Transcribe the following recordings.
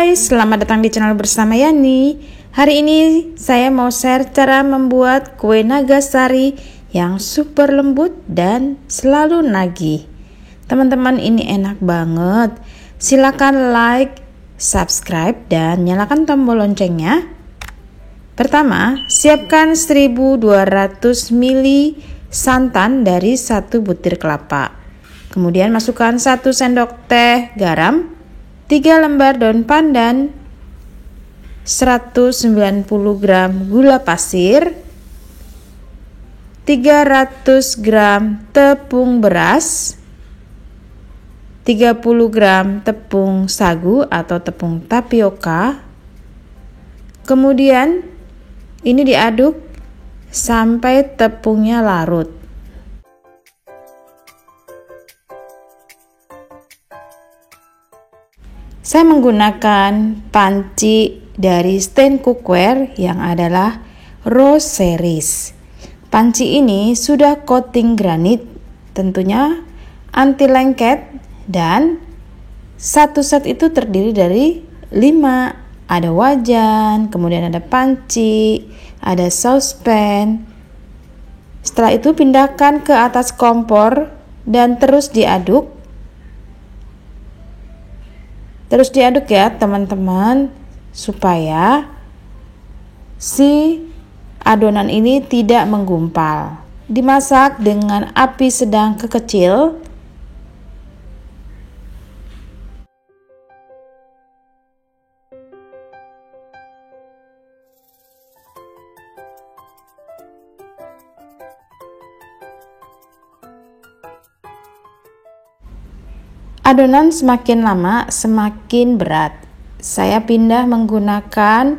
Hai, selamat datang di channel bersama Yani. Hari ini saya mau share cara membuat kue naga sari yang super lembut dan selalu nagih. Teman-teman, ini enak banget. Silakan like, subscribe, dan nyalakan tombol loncengnya. Pertama, siapkan 1200 ml santan dari 1 butir kelapa. Kemudian masukkan 1 sendok teh garam, 3 lembar daun pandan, 190 gram gula pasir, 300 gram tepung beras, 30 gram tepung sagu atau tepung tapioka. Kemudian ini diaduk sampai tepungnya larut. Saya menggunakan panci dari Stand Cookware yang adalah Rose Series. Panci ini sudah coating granit, tentunya anti lengket, dan satu set itu terdiri dari 5. Ada wajan, kemudian ada panci, ada saucepan. Setelah itu pindahkan ke atas kompor dan terus diaduk. Terus diaduk ya teman-teman, supaya si adonan ini tidak menggumpal. Dimasak dengan api sedang ke kecil. Adonan semakin lama semakin berat. Saya pindah menggunakan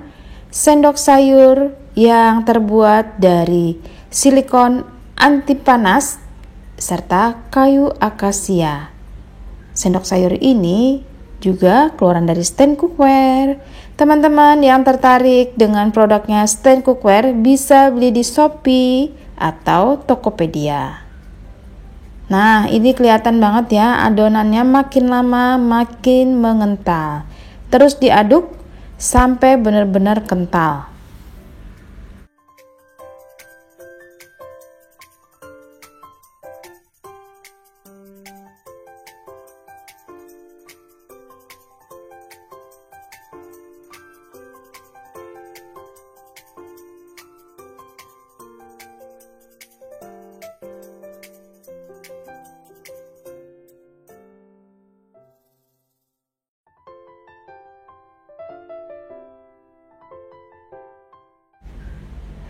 sendok sayur yang terbuat dari silikon anti panas serta kayu akasia. Sendok sayur ini juga keluaran dari Stand Cookware. Teman-teman yang tertarik dengan produknya Stand Cookware bisa beli di Shopee atau Tokopedia. Nah, ini kelihatan banget ya, adonannya makin lama makin mengental. Terus diaduk sampai benar-benar kental.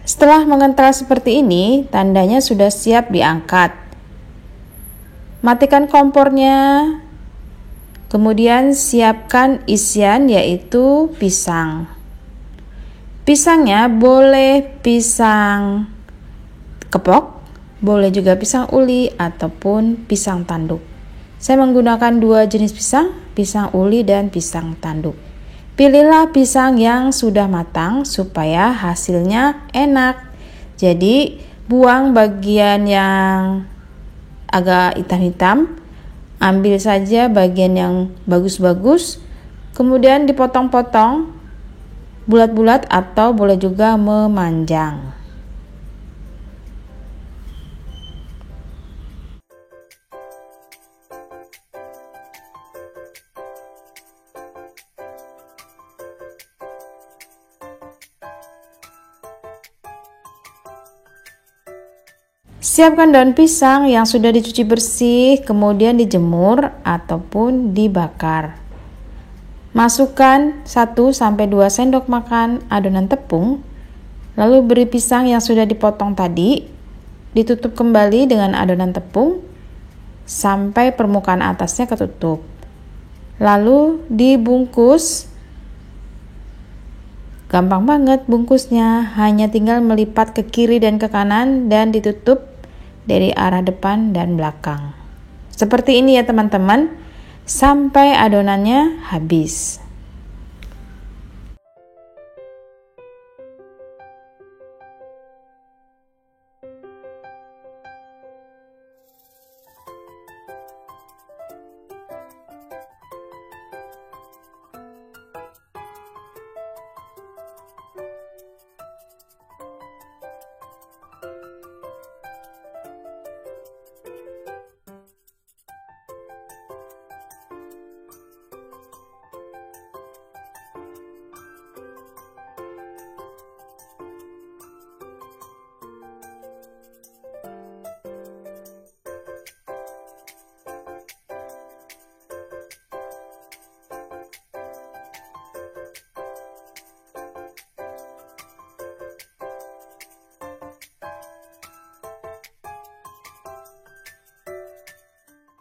Setelah mengental seperti ini, tandanya sudah siap diangkat. Matikan kompornya. Kemudian siapkan isian, yaitu pisang. Pisangnya boleh pisang kepok, boleh juga pisang uli ataupun pisang tanduk. Saya menggunakan 2 jenis pisang, pisang uli dan pisang tanduk. Pilihlah pisang yang sudah matang supaya hasilnya enak. Jadi buang bagian yang agak hitam-hitam, ambil saja bagian yang bagus-bagus, kemudian dipotong-potong bulat-bulat atau boleh juga memanjang. Siapkan daun pisang yang sudah dicuci bersih, kemudian dijemur ataupun dibakar. Masukkan 1-2 sendok makan adonan tepung, lalu beri pisang yang sudah dipotong tadi, ditutup kembali dengan adonan tepung sampai permukaan atasnya ketutup. Lalu dibungkus. Gampang banget bungkusnya, hanya tinggal melipat ke kiri dan ke kanan dan ditutup dari arah depan dan belakang. Seperti ini ya teman-teman, sampai adonannya habis.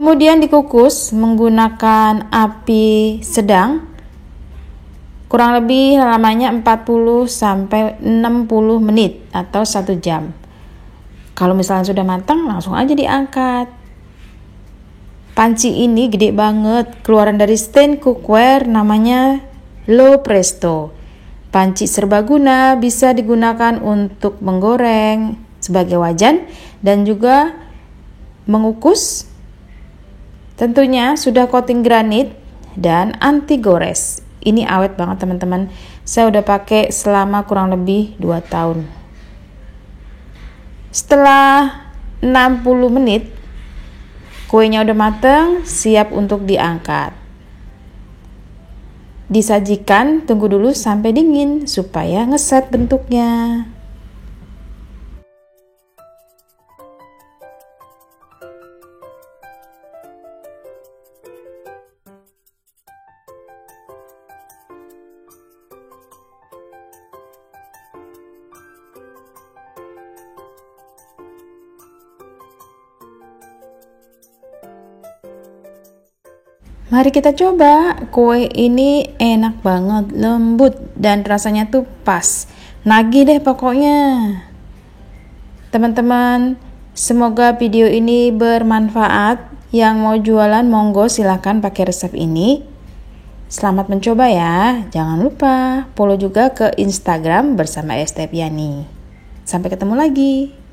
Kemudian dikukus menggunakan api sedang, kurang lebih lamanya 40 sampai 60 menit atau 1 jam. Kalau misalnya sudah matang, langsung aja diangkat. Panci ini gede banget, keluaran dari stand cookware, namanya Lo Presto. Panci serbaguna, bisa digunakan untuk menggoreng sebagai wajan dan juga mengukus. Tentunya sudah coating granit dan anti gores. Ini awet banget teman-teman. Saya udah pakai selama kurang lebih 2 tahun. Setelah 60 menit, kuenya udah matang, siap untuk diangkat. Disajikan, tunggu dulu sampai dingin supaya ngeset bentuknya. Mari kita coba. Kue ini enak banget, lembut dan rasanya tuh pas. Nagih deh pokoknya. Teman-teman, semoga video ini bermanfaat. Yang mau jualan monggo silahkan pakai resep ini. Selamat mencoba ya. Jangan lupa follow juga ke Instagram bersama Estepiani. Sampai ketemu lagi.